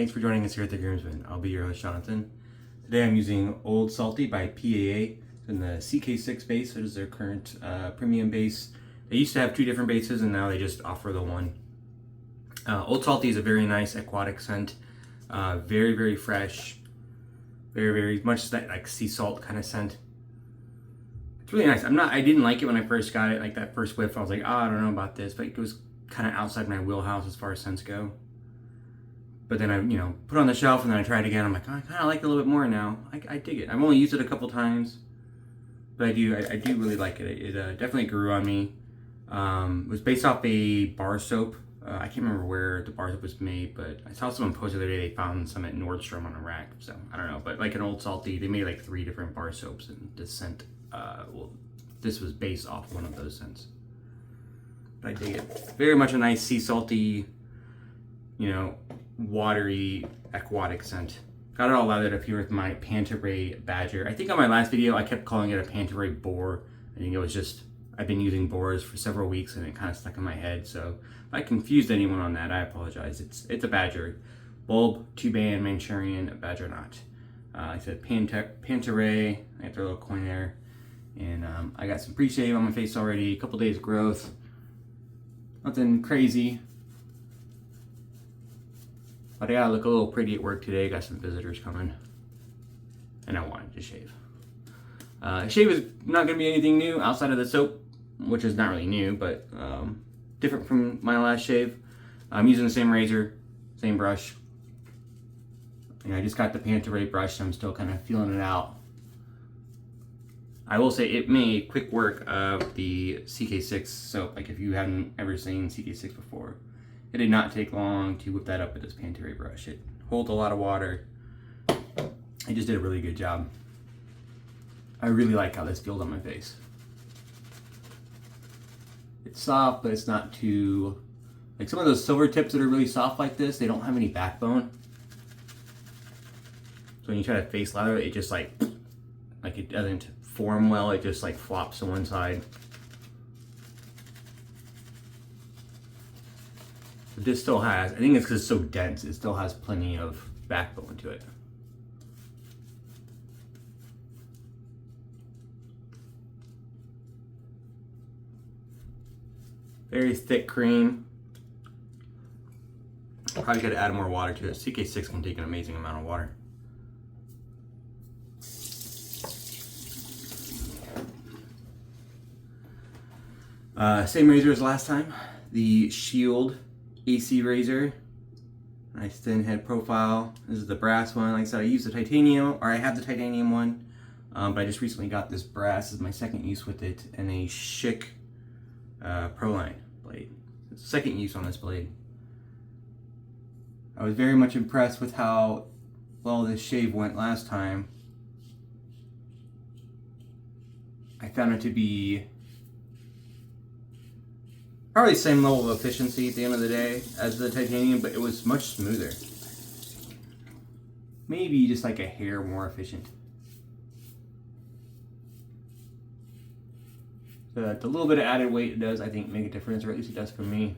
Thanks for joining us here at The Groomsman. I'll be your host, Jonathan. Today I'm using Old Salty by PAA in the CK6 base. It is their current premium base. They used to have two different bases and now they just offer the one. Old Salty is a very nice aquatic scent. Very, very fresh. Very, very much that like sea salt kind of scent. It's really nice. I didn't like it when I first got it. Like that first whiff, I was like, oh, I don't know about this. But it was kind of outside my wheelhouse as far as scents go. But then I, put it on the shelf and then I tried it again. I'm like, oh, I kind of like it a little bit more now. I dig it. I've only used it a couple times, but I do really like it. It definitely grew on me. It was based off a bar soap. I can't remember where the bar soap was made, but I saw someone post the other day they found some at Nordstrom on a rack. So I don't know, but like an Old Salty, they made like 3 different bar soaps, and this scent, this was based off one of those scents. But I dig it. Very much a nice sea salty, watery aquatic scent. Got it all lathered up here with my Panta Rei Badger. I think on my last video I kept calling it a Panta Rei Boar. I think it was just, I've been using boars for several weeks and it kind of stuck in my head. So if I confused anyone on that, I apologize. It's a Badger. Bulb, 2-band, Manchurian, Badger knot. I said Panta Rei. I got their little coin there. And I got some pre-shave on my face already. A couple days growth. Nothing crazy. But I gotta look a little pretty at work today. Got some visitors coming. And I wanted to shave. Shave is not gonna be anything new outside of the soap, which is not really new, but different from my last shave. I'm using the same razor, same brush. And I just got the Panta Rei brush, so I'm still kind of feeling it out. I will say it made quick work of the CK6 soap. Like if you haven't ever seen CK6 before, it did not take long to whip that up with this Panta Rei brush. It holds a lot of water. I just did a really good job. I really like how this feels on my face. It's soft, but it's not too... Like some of those silver tips that are really soft like this, they don't have any backbone. So when you try to face lather it, it just like it doesn't form well. It just like flops to one side. But this still has, I think it's because it's so dense, it still has plenty of backbone to it. Very thick cream. Probably could add more water to it. CK6 can take an amazing amount of water. Same razor as last time. The Shield AC razor. Nice thin head profile. This is the brass one. Like I said, I use the titanium, or I have the titanium one, but I just recently got this brass. This is my second use with it, and a Schick Proline blade. It's the second use on this blade. I was very much impressed with how well this shave went last time. I found it to be probably the same level of efficiency at the end of the day as the titanium, but it was much smoother. Maybe just like a hair more efficient. The little bit of added weight it does, I think, make a difference, or at least it does for me.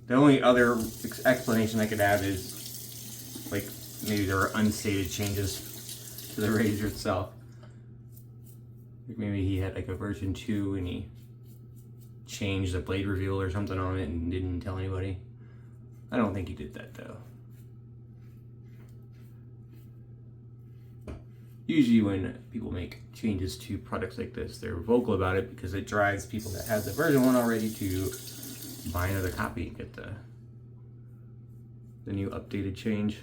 The only other explanation I could add is, like, maybe there are unstated changes to the razor itself. Like maybe he had like a version 2 and he changed the blade reveal or something on it and didn't tell anybody. I don't think he did that though. Usually when people make changes to products like this, they're vocal about it because it drives people that have the version 1 already to buy another copy and get the new updated change.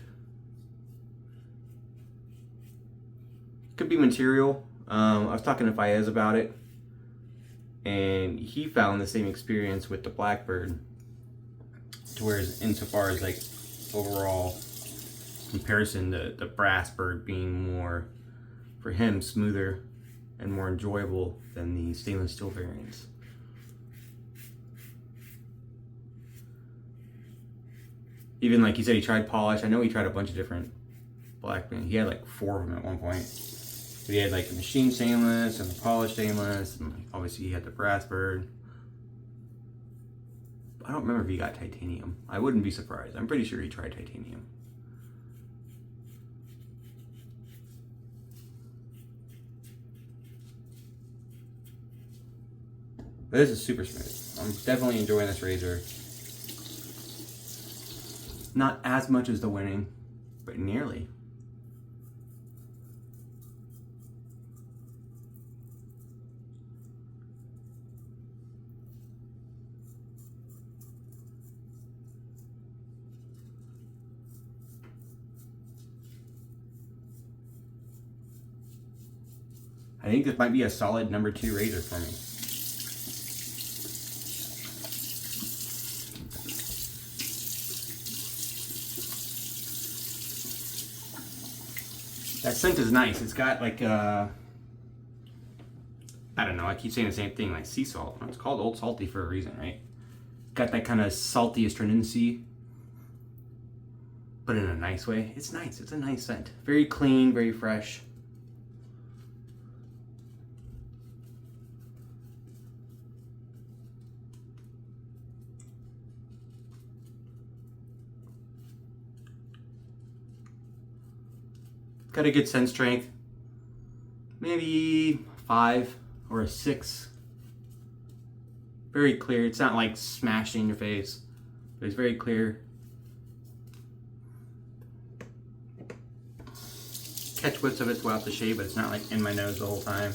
Could be material. I was talking to Fayez about it, and he found the same experience with the Blackbird, to where insofar as like overall comparison, the brass bird being more, for him, smoother and more enjoyable than the stainless steel variants. Even like he said, he tried polish. I know he tried a bunch of different Blackbird. He had like 4 of them at one point. But he had like the machine stainless and the polished stainless, and obviously he had the brass bird. I don't remember if he got titanium. I wouldn't be surprised. I'm pretty sure he tried titanium. But this is super smooth. I'm definitely enjoying this razor. Not as much as the Winning, but nearly. I think this might be a solid number 2 razor for me. That scent is nice. It's got like I don't know, I keep saying the same thing, like sea salt. It's called Old Salty for a reason, right? Got that kind of salty astringency, but in a nice way. It's nice. It's a nice scent. Very clean, very fresh. Got a good scent strength. Maybe 5 or a 6. Very clear. It's not like smashing your face, but it's very clear. Catch whiffs of it throughout the shave, but it's not like in my nose the whole time.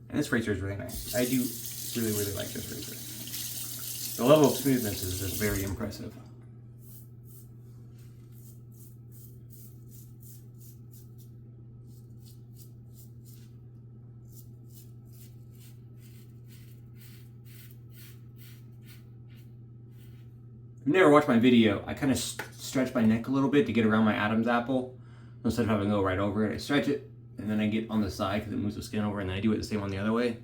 And this razor is really nice. I do really, really like this razor. The level of smoothness is just very impressive. If you never watched my video, I kind of stretch my neck a little bit to get around my Adam's apple. Instead of having to go right over it, I stretch it, and then I get on the side because it moves the skin over, and then I do it the same on the other way.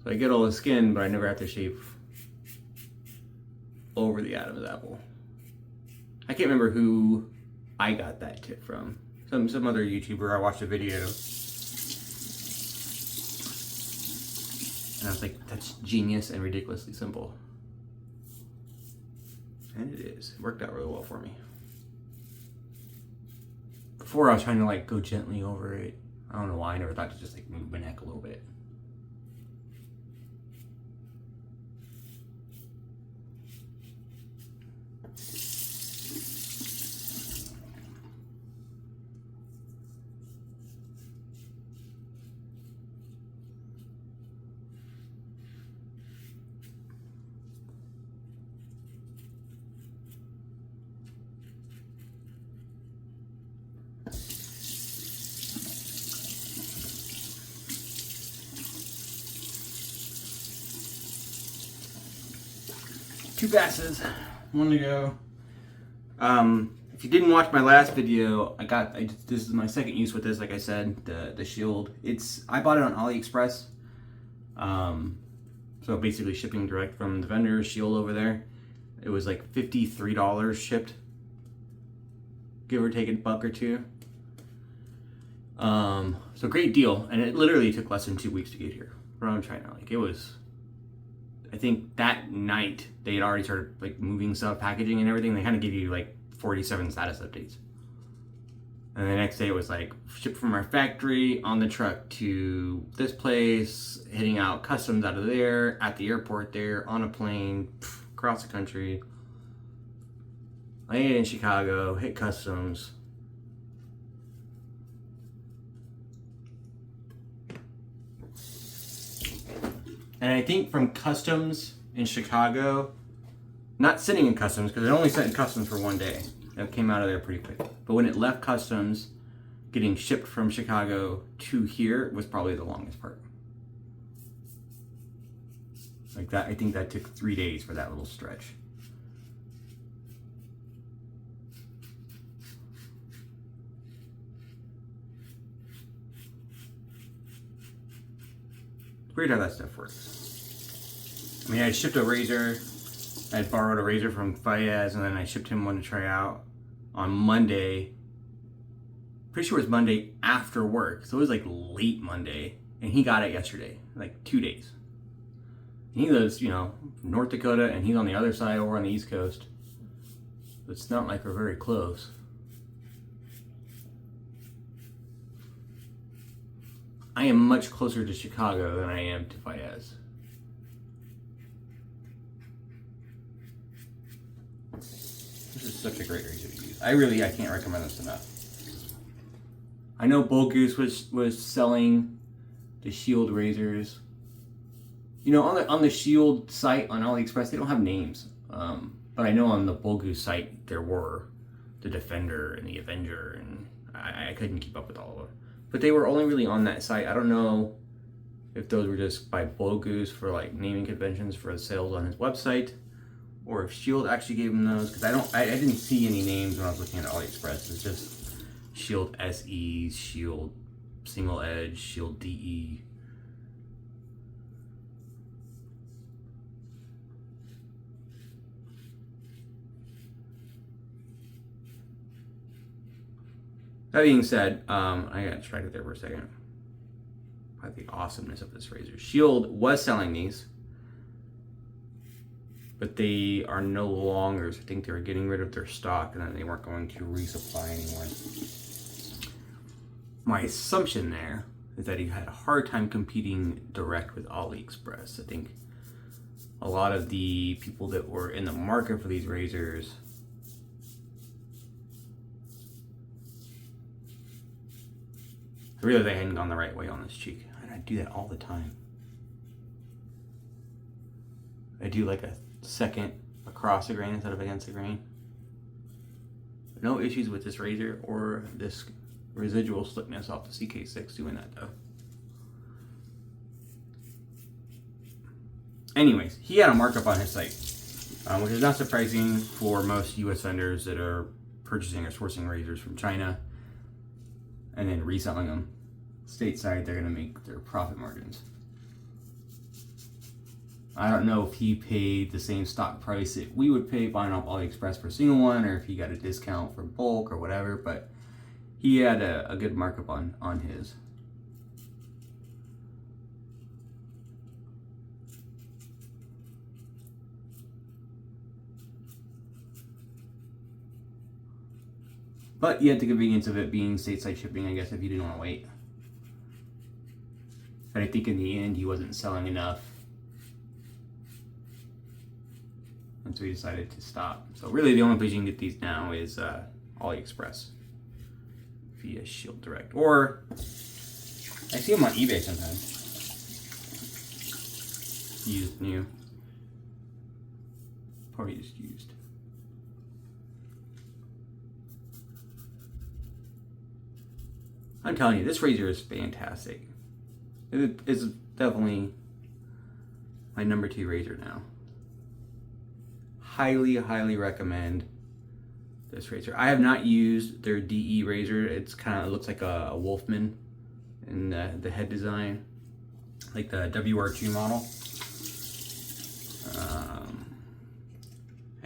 So I get all the skin, but I never have to shave over the Adam's apple. I can't remember who I got that tip from. Some other YouTuber. I watched a video, and I was like, that's genius and ridiculously simple. And it is. It worked out really well for me. Before I was trying to like go gently over it. I don't know why. I never thought to just like move my neck a little bit. Two passes, one to go. If you didn't watch my last video, this is my second use with this. Like I said, the shield. I bought it on AliExpress. So basically shipping direct from the vendor's shield over there. It was like $53 shipped, give or take a buck or two. So great deal, and it literally took less than 2 weeks to get here from China. Like it was. I think that night they had already started like moving stuff, packaging and everything. They kind of give you like 47 status updates. And the next day it was like shipped from our factory on the truck to this place, hitting out customs out of there, at the airport there, on a plane, across the country. Landed in Chicago, hit customs. And I think from customs in Chicago, not sitting in customs, because it only sat in customs for 1 day. It came out of there pretty quick. But when it left customs, getting shipped from Chicago to here was probably the longest part. Like that, I think that took 3 days for that little stretch. Weird how that stuff works. I mean, I shipped a razor. I had borrowed a razor from Fayez, and then I shipped him one to try out on Monday. Pretty sure it was Monday after work, so it was like late Monday, and he got it yesterday, like 2 days. And he lives, you know, North Dakota, and he's on the other side over on the East Coast. It's not like we're very close. I am much closer to Chicago than I am to Fayez. This is such a great razor to use. I can't recommend this enough. I know Bull Goose was selling the Shield razors. You know, on the Shield site on AliExpress, they don't have names. But I know on the Bull Goose site there were the Defender and the Avenger, and I couldn't keep up with all of them. But they were only really on that site. I don't know if those were just by Bull Goose for like naming conventions for sales on his website, or if Shield actually gave him those, because I didn't see any names when I was looking at AliExpress. It's just Shield SE, Shield Single Edge, Shield DE. That being said, I got distracted there for a second by the awesomeness of this razor. Shield was selling these, but they are no longer. I think they were getting rid of their stock, and then they weren't going to resupply anymore. My assumption there is that he had a hard time competing direct with AliExpress. I think a lot of the people that were in the market for these razors I realized I hadn't gone the right way on this cheek. And I do that all the time. I do like a second across the grain instead of against the grain. No issues with this razor or this residual slickness off the CK6 doing that though. Anyways, he had a markup on his site, which is not surprising for most US vendors that are purchasing or sourcing razors from China and then reselling them stateside. They're going to make their profit margins. I don't know if he paid the same stock price that we would pay buying off AliExpress for a single one, or if he got a discount for bulk or whatever, but he had a good markup on his. But you had the convenience of it being stateside shipping, I guess, if you didn't want to wait. But I think in the end, he wasn't selling enough. And so he decided to stop. So really the only place you can get these now is AliExpress via Shield Direct. Or I see them on eBay sometimes. Used, new. Probably just used. I'm telling you, this razor is fantastic. It is definitely my number 2 razor now. Highly, highly recommend this razor. I have not used their DE razor. It's kind of looks like a Wolfman in the head design, like the WR2 model.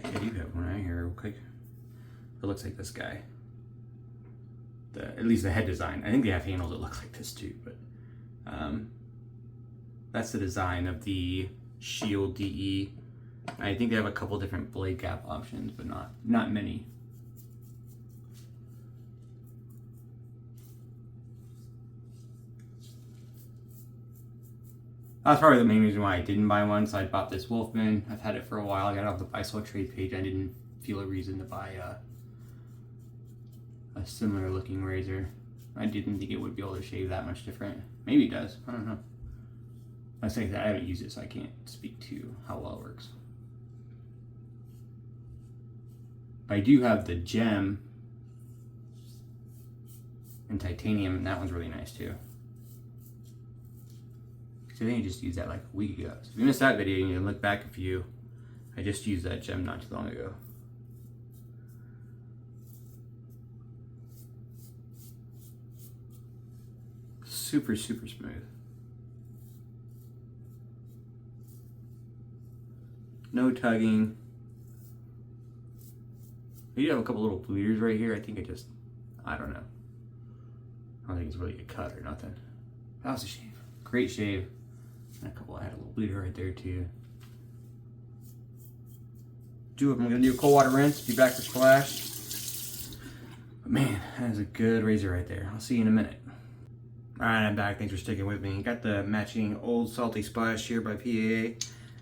I do have one right here real quick. It looks like this guy. At least the head design. I think they have handles that look like this too, but that's the design of the Shield DE. I think they have a couple different blade gap options, but not many. That's probably the main reason why I didn't buy one. So I bought this Wolfman. I've had it for a while. I got it off the Buy Sell Trade page. I didn't feel a reason to buy a similar looking razor. I didn't think it would be able to shave that much different. Maybe it does. I don't know. I say that I haven't used it, so I can't speak to how well it works. I do have the gem and titanium, and that one's really nice too. So I think I just used that like a week ago. So if you missed that video, you can look back a few. I just used that gem not too long ago. Super, super smooth. no tugging. You have a couple little bleeders right here. I think I don't know. I don't think it's really a cut or nothing. That was a shave. Great shave. And I had a little bleeder right there too. I'm gonna do a cold water rinse, be back for splash. But man, that is a good razor right there. I'll see you in a minute. Alright, I'm back. Thanks for sticking with me. Got the matching Old Salty Splash here by PAA.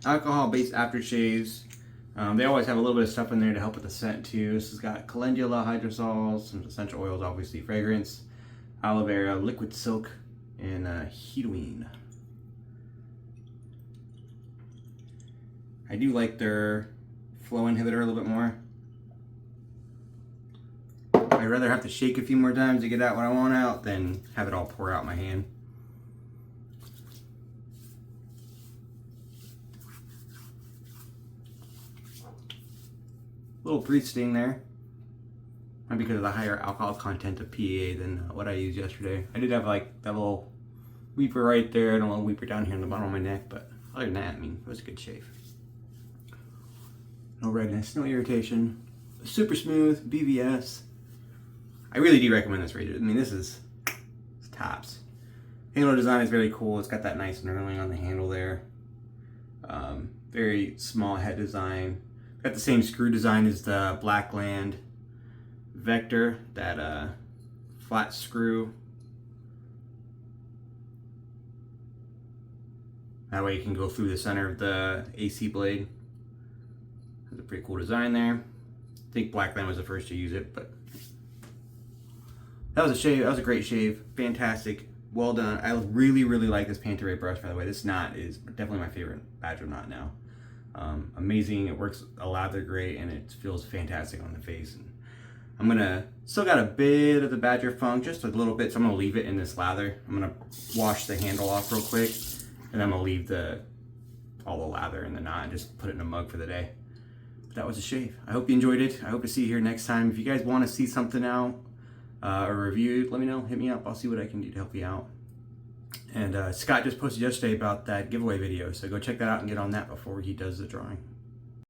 Alcohol-based aftershaves. They always have a little bit of stuff in there to help with the scent too. This has got calendula, hydrosols, some essential oils, obviously fragrance, aloe vera, liquid silk, and heatoine. I do like their flow inhibitor a little bit more. I'd rather have to shake a few more times to get out what I want out than have it all pour out my hand. Little breathe sting there. Might be because of the higher alcohol content of PAA than what I used yesterday. I did have like that little weeper right there and a little weeper down here on the bottom of my neck, but other than that, I mean, it was a good shave. No redness, no irritation. Super smooth, BVS. I really do recommend this razor. I mean, it's tops. Handle design is very cool. It's got that nice knurling on the handle there. Very small head design. Got the same screw design as the Blackland Vector, that flat screw. That way you can go through the center of the AC blade. That's a pretty cool design there. I think Blackland was the first to use it, but that was a shave. That was a great shave. Fantastic. Well done. I really, really like this Panta Rei brush, by the way. This knot is definitely my favorite badger knot now. Amazing. It works a lather great, and it feels fantastic on the face. And I'm gonna still got a bit of the badger funk, just a little bit, so I'm gonna leave it in this lather. I'm gonna wash the handle off real quick, and I'm gonna leave all the lather in the knot and just put it in a mug for the day. But that was a shave. I hope you enjoyed it. I hope to see you here next time. If you guys want to see something out or reviewed, let me know. Hit me up. I'll see what I can do to help you out. And Scott just posted yesterday about that giveaway video, so go check that out and get on that before he does the drawing.